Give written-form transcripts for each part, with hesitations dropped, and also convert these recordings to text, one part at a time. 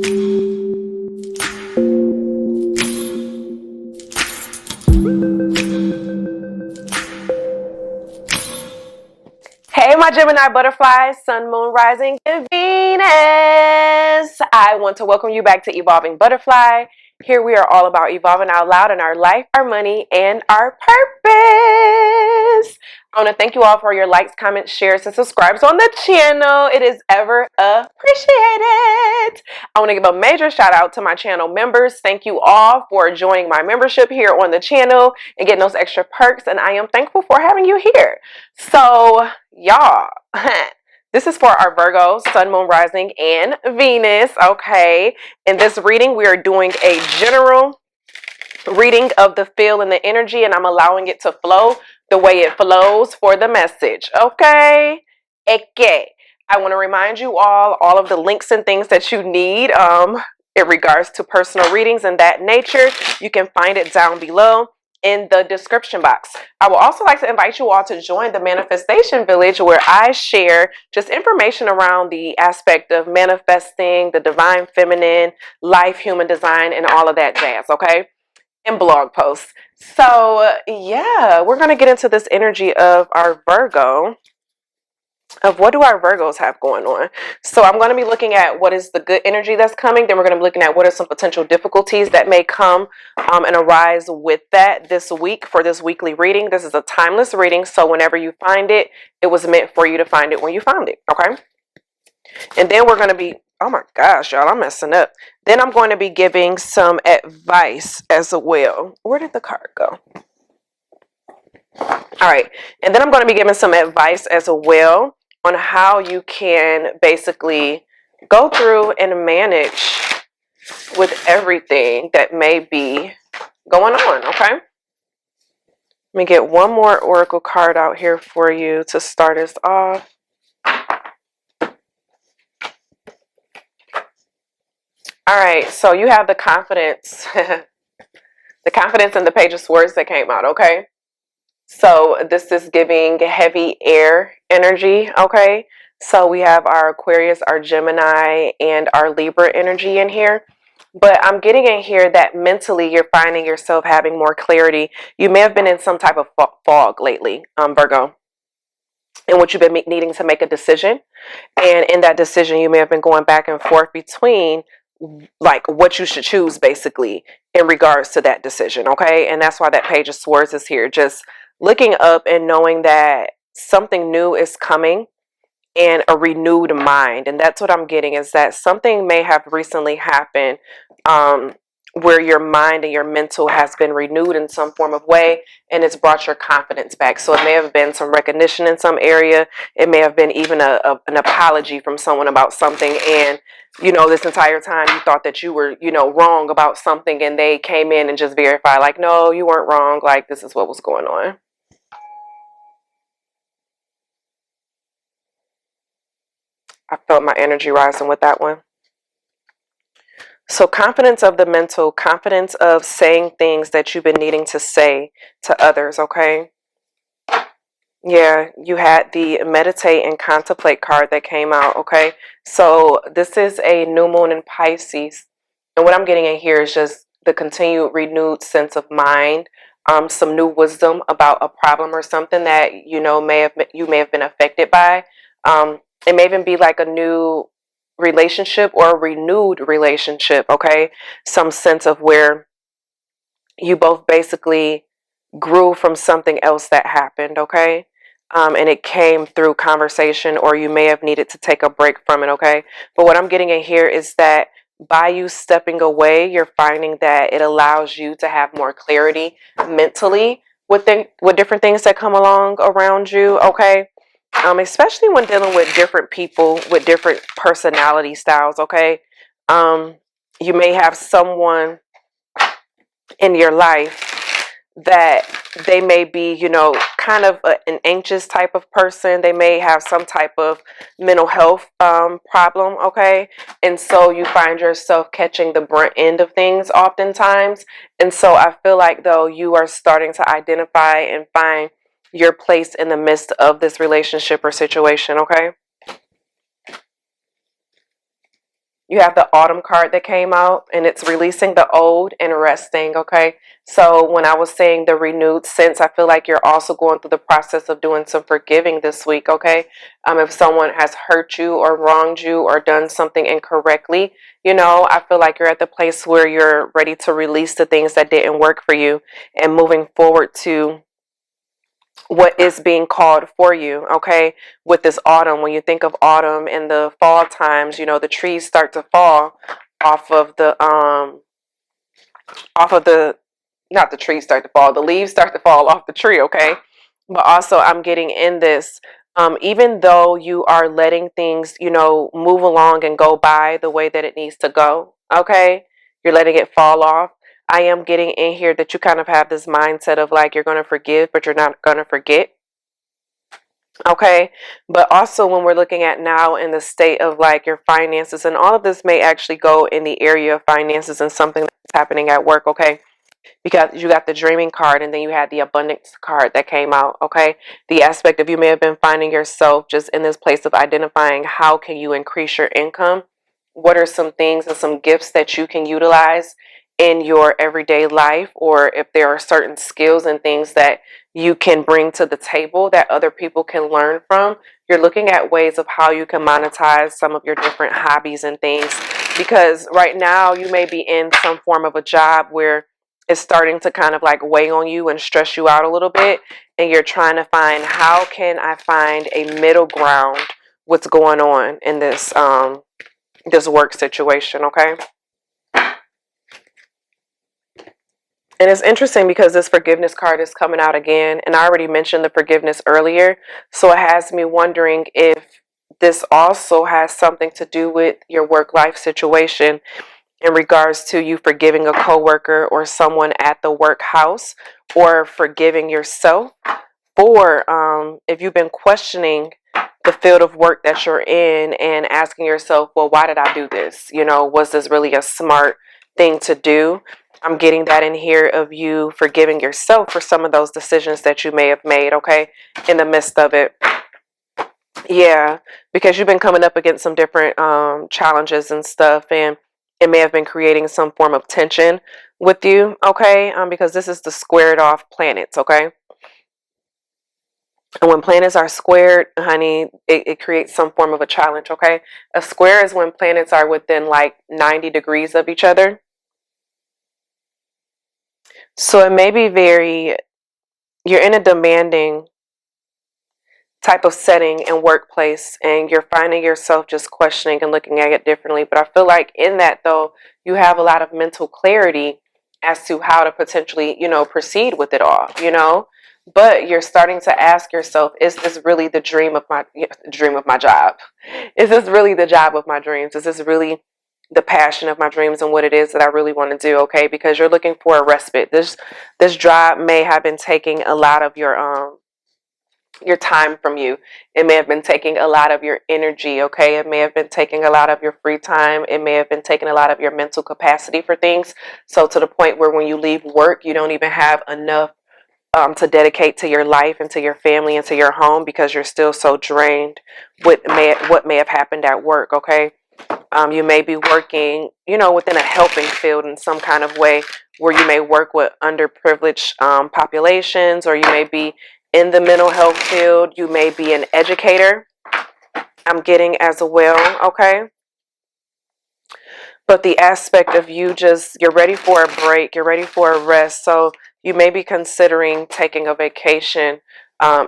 Hey, my Gemini butterflies, Sun, Moon, Rising, and Venus. I want to welcome you back to Evolving Butterfly. Here we are all about evolving out loud in our life, our money, and our purpose. I want to thank you all for your likes, comments, shares, and subscribes on the channel. It is ever appreciated. I want to give a major shout out to my channel members. Thank you all for joining my membership here on the channel and getting those extra perks, and I am thankful for having you here. So, y'all, this is for our Virgo, Sun, Moon, Rising, and Venus, okay? In this reading, we are doing a general reading of the feel and the energy, and I'm allowing it to flow the way it flows for the message, okay? Okay. I want to remind you all of the links and things that you need in regards to personal readings and that nature. You can find it down below in the description box. I would also like to invite you all to join the Manifestation Village, where I share just information around the aspect of manifesting, the divine feminine, life, human design, and all of that jazz, okay? And blog posts. So yeah, we're going to get into this energy of our Virgo, of what do our Virgos have going on. So I'm going to be looking at what is the good energy that's coming. Then we're going to be looking at what are some potential difficulties that may come and arise with that this week for this weekly reading. This is a timeless reading, so whenever you find it, it was meant for you to find it when you found it, okay? And then we're going to be, oh my gosh, y'all, I'm messing up. Then I'm going to be giving some advice as well. Where did the card go? All right. And then I'm going to be giving some advice as well on how you can basically go through and manage with everything that may be going on, okay? Let me get one more oracle card out here for you to start us off. All right, so you have the confidence, the confidence and the Page of Swords that came out, okay? So this is giving heavy air energy, okay? So we have our Aquarius, our Gemini, and our Libra energy in here. But I'm getting in here that mentally you're finding yourself having more clarity. You may have been in some type of fog lately, Virgo, in which you've been needing to make a decision. And in that decision, you may have been going back and forth between like what you should choose basically in regards to that decision, okay? And that's why that Page of Swords is here, just looking up and knowing that something new is coming and a renewed mind. And that's what I'm getting, is that something may have recently happened where your mind and your mental has been renewed in some form of way, and it's brought your confidence back. So it may have been some recognition in some area. It may have been even an apology from someone about something, and you know, this entire time you thought that you were, you know, wrong about something, and they came in and just verified, like, no, you weren't wrong, like this is what was going on. I felt my energy rising with that one. So confidence of the mental, confidence of saying things that you've been needing to say to others, okay? Yeah, you had the meditate and contemplate card that came out, okay? So this is a new moon in Pisces. And what I'm getting in here is just the continued renewed sense of mind, some new wisdom about a problem or something that, you know, you may have been affected by. It may even be like a new relationship or a renewed relationship, okay? Some sense of where you both basically grew from something else that happened, okay? And it came through conversation, or you may have needed to take a break from it, okay? But what I'm getting in here is that by you stepping away, you're finding that it allows you to have more clarity mentally with different things that come along around you, okay? Especially when dealing with different people with different personality styles, okay? You may have someone in your life that they may be, you know, kind of an anxious type of person. They may have some type of mental health problem, okay? And so you find yourself catching the brunt end of things oftentimes. And so I feel like, though, you are starting to identify and find your place in the midst of this relationship or situation, okay? You have the autumn card that came out, and it's releasing the old and resting, okay? So when I was saying the renewed sense, I feel like you're also going through the process of doing some forgiving this week, okay? If someone has hurt you or wronged you or done something incorrectly, you know, I feel like you're at the place where you're ready to release the things that didn't work for you and moving forward to what is being called for you, okay? With this autumn, when you think of autumn and the fall times, you know, the trees start to fall off of the not the trees start to fall, the leaves start to fall off the tree, okay? But also I'm getting in this, even though you are letting things, you know, move along and go by the way that it needs to go, okay? You're letting it fall off. I am getting in here that you kind of have this mindset of like you're going to forgive, but you're not going to forget. Okay, but also when we're looking at now in the state of like your finances, and all of this may actually go in the area of finances and something that's happening at work, okay? Because you got the dreaming card and then you had the abundance card that came out, okay? The aspect of you may have been finding yourself just in this place of identifying how can you increase your income. What are some things and some gifts that you can utilize in your everyday life, or if there are certain skills and things that you can bring to the table that other people can learn from. You're looking at ways of how you can monetize some of your different hobbies and things, because right now you may be in some form of a job where it's starting to kind of like weigh on you and stress you out a little bit, and you're trying to find how can I find a middle ground what's going on in this work situation, okay? And it's interesting because this forgiveness card is coming out again, and I already mentioned the forgiveness earlier, so it has me wondering if this also has something to do with your work-life situation in regards to you forgiving a coworker or someone at the work house, or forgiving yourself for if you've been questioning the field of work that you're in and asking yourself, well, why did I do this? You know, was this really a smart thing to do? I'm getting that in here of you forgiving yourself for some of those decisions that you may have made, okay, in the midst of it. Yeah, because you've been coming up against some different challenges and stuff, and it may have been creating some form of tension with you, okay? Because this is the squared off planets, okay? And when planets are squared, honey, it creates some form of a challenge, okay? A square is when planets are within like 90 degrees of each other. So it may be you're in a demanding type of setting and workplace, and you're finding yourself just questioning and looking at it differently. But I feel like in that, though, you have a lot of mental clarity as to how to potentially, you know, proceed with it all, you know. But you're starting to ask yourself, is this really the dream of my job? Is this really the job of my dreams? Is this really the passion of my dreams and what it is that I really want to do? Okay, because you're looking for a respite. This job may have been taking a lot of your time from you. It may have been taking a lot of your energy, okay? It may have been taking a lot of your free time. It may have been taking a lot of your mental capacity for things. So to the point where when you leave work, you don't even have enough to dedicate to your life and to your family and to your home, because you're still so drained with what may have happened at work, okay? You may be working, you know, within a helping field in some kind of way, where you may work with underprivileged populations, or you may be in the mental health field. You may be an educator, I'm getting as well, okay? But the aspect of you're ready for a break, you're ready for a rest. So you may be considering taking a vacation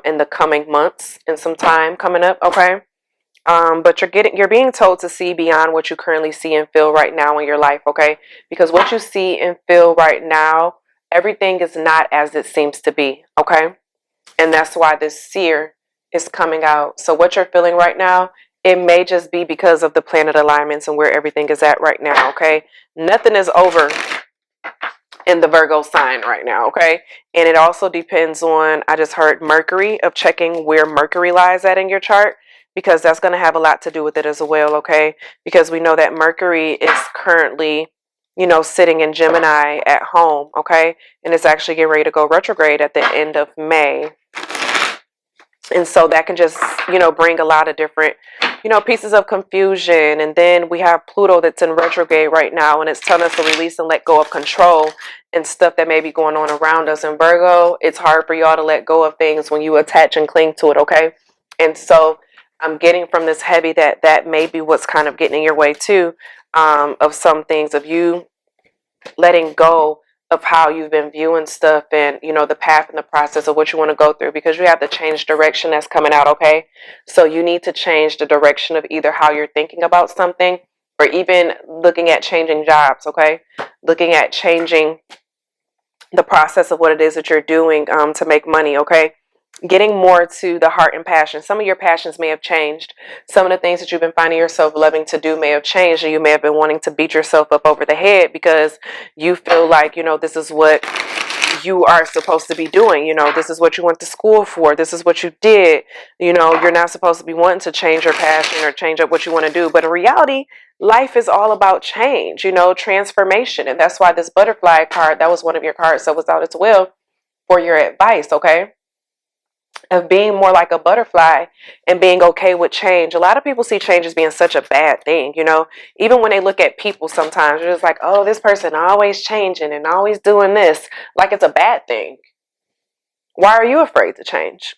in the coming months and some time coming up, okay? But you're being told to see beyond what you currently see and feel right now in your life, okay? Because what you see and feel right now, everything is not as it seems to be, okay? And that's why this seer is coming out. So what you're feeling right now, it may just be because of the planet alignments and where everything is at right now, okay? Nothing is over in the Virgo sign right now, okay? And it also depends on, I just heard Mercury, of checking where Mercury lies at in your chart, because that's going to have a lot to do with it as well, okay? Because we know that Mercury is currently, you know, sitting in Gemini at home, okay? And it's actually getting ready to go retrograde at the end of May. And so that can just, you know, bring a lot of different pieces of confusion. And then we have Pluto that's in retrograde right now, and it's telling us to release and let go of control and stuff that may be going on around us. In Virgo, it's hard for y'all to let go of things when you attach and cling to it, okay? And so I'm getting from this heavy that may be what's kind of getting in your way too, of some things, of you letting go of how you've been viewing stuff, and the path and the process of what you want to go through, because you have to change direction that's coming out, okay? So you need to change the direction of either how you're thinking about something, or even looking at changing jobs, okay? Looking at changing the process of what it is that you're doing to make money, okay? Getting more to the heart and passion. Some of your passions may have changed. Some of the things that you've been finding yourself loving to do may have changed, and you may have been wanting to beat yourself up over the head because you feel like, this is what you are supposed to be doing. This is what you went to school for. This is what you did. You're not supposed to be wanting to change your passion or change up what you want to do. But in reality, life is all about change, transformation. And that's why this butterfly card, that was one of your cards that was out as well for your advice, okay? Of being more like a butterfly and being okay with change. A lot of people see change as being such a bad thing, even when they look at people sometimes, they're just like, oh, this person always changing and always doing this, like it's a bad thing. Why are you afraid to change?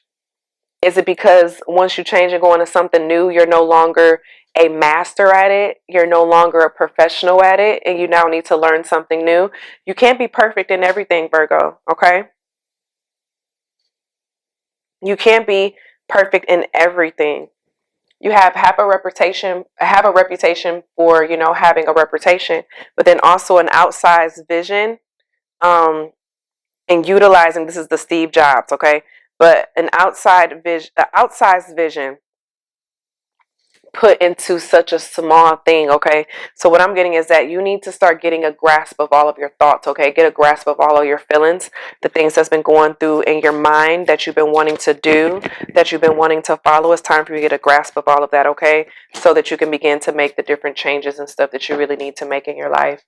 Is it because once you change and go into something new, you're no longer a master at it, you're no longer a professional at it, and you now need to learn something new? You can't be perfect in everything, Virgo, okay? You can't be perfect in everything. You have a reputation for, having a reputation, but then also an outsized vision, and utilizing, this is the Steve Jobs, okay? But an outsized vision put into such a small thing, okay? So what I'm getting is that you need to start getting a grasp of all of your thoughts, okay? Get a grasp of all of your feelings, the things that's been going through in your mind that you've been wanting to do, that you've been wanting to follow. It's time for you to get a grasp of all of that, okay? So that you can begin to make the different changes and stuff that you really need to make in your life.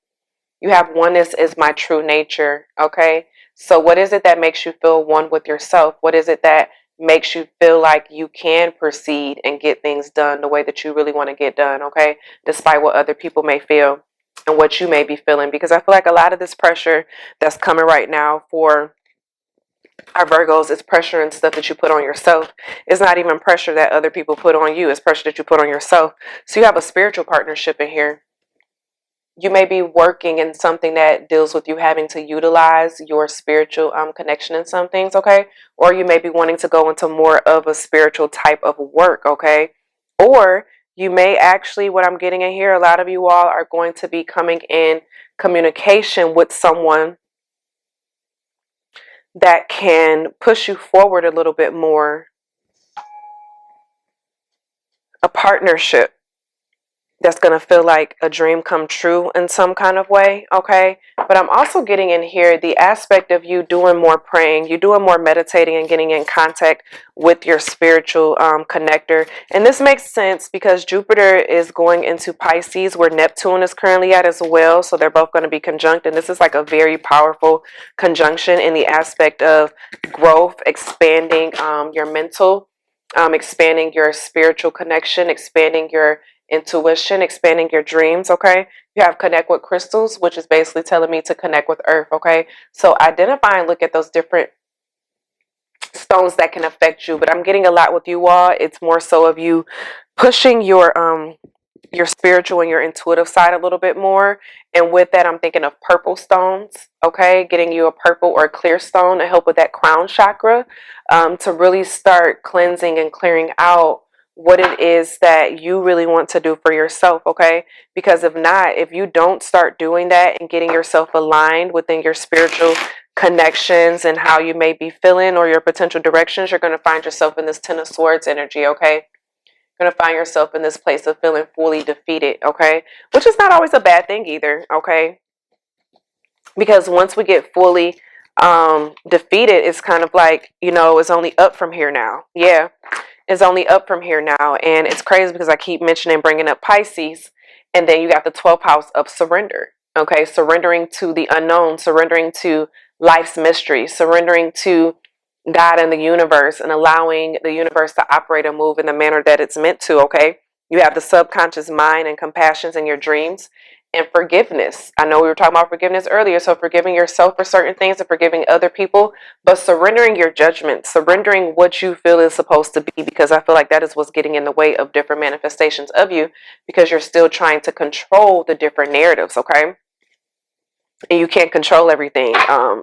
You have oneness is my true nature, okay? So what is it that makes you feel one with yourself? What is it that makes you feel like you can proceed and get things done the way that you really want to get done, okay? Despite what other people may feel and what you may be feeling. Because I feel like a lot of this pressure that's coming right now for our Virgos is pressure and stuff that you put on yourself. It's not even pressure that other people put on you. It's pressure that you put on yourself. So you have a spiritual partnership in here. You may be working in something that deals with you having to utilize your spiritual connection in some things, okay? Or you may be wanting to go into more of a spiritual type of work, okay? Or you may actually, what I'm getting in here, a lot of you all are going to be coming in communication with someone that can push you forward a little bit more. A partnership that's going to feel like a dream come true in some kind of way, okay? But I'm also getting in here the aspect of you doing more praying, you doing more meditating and getting in contact with your spiritual connector. And this makes sense because Jupiter is going into Pisces, where Neptune is currently at as well. So they're both going to be conjunct. And this is like a very powerful conjunction in the aspect of growth, expanding your mental, expanding your spiritual connection, expanding your intuition, expanding your dreams, okay? You have connect with crystals, which is basically telling me to connect with earth, okay? So identify and look at those different stones that can affect you. But I'm getting a lot with you all. It's more so of you pushing your spiritual and your intuitive side a little bit more. And with that, I'm thinking of purple stones, okay? Getting you a purple or a clear stone to help with that crown chakra, to really start cleansing and clearing out what it is that you really want to do for yourself, okay? Because if you don't start doing that and getting yourself aligned within your spiritual connections and how you may be feeling or your potential directions, you're going to find yourself in this Ten of Swords energy, okay? You're going to find yourself in this place of feeling fully defeated, okay? Which is not always a bad thing either, okay? Because once we get fully defeated, it's kind of like, it's only up from here now. Yeah. Is only up from here now. And it's crazy because I keep bringing up Pisces, and then you got the 12th house of surrender, okay? Surrendering to the unknown, surrendering to life's mystery, surrendering to God and the universe, and allowing the universe to operate and move in the manner that it's meant to, okay? You have the subconscious mind and compassions in your dreams, and forgiveness. I know we were talking about forgiveness earlier, so forgiving yourself for certain things and forgiving other people, but surrendering your judgment, surrendering what you feel is supposed to be, because I feel like that is what's getting in the way of different manifestations of you, because you're still trying to control the different narratives, okay? And you can't control everything,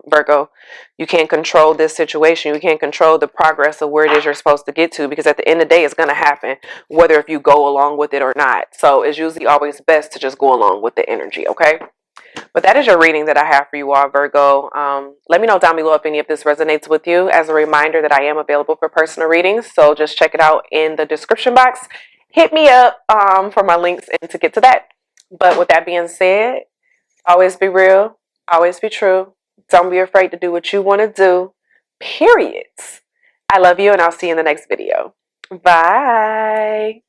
Virgo. You can't control this situation. You can't control the progress of where it is you're supposed to get to, because at the end of the day, it's going to happen, whether if you go along with it or not. So it's usually always best to just go along with the energy, okay? But that is your reading that I have for you all, Virgo. Let me know down below if any of this resonates with you. As a reminder that I am available for personal readings, so just check it out in the description box. Hit me up for my links and to get to that. But with that being said, always be real, always be true. Don't be afraid to do what you want to do, period. I love you, and I'll see you in the next video. Bye.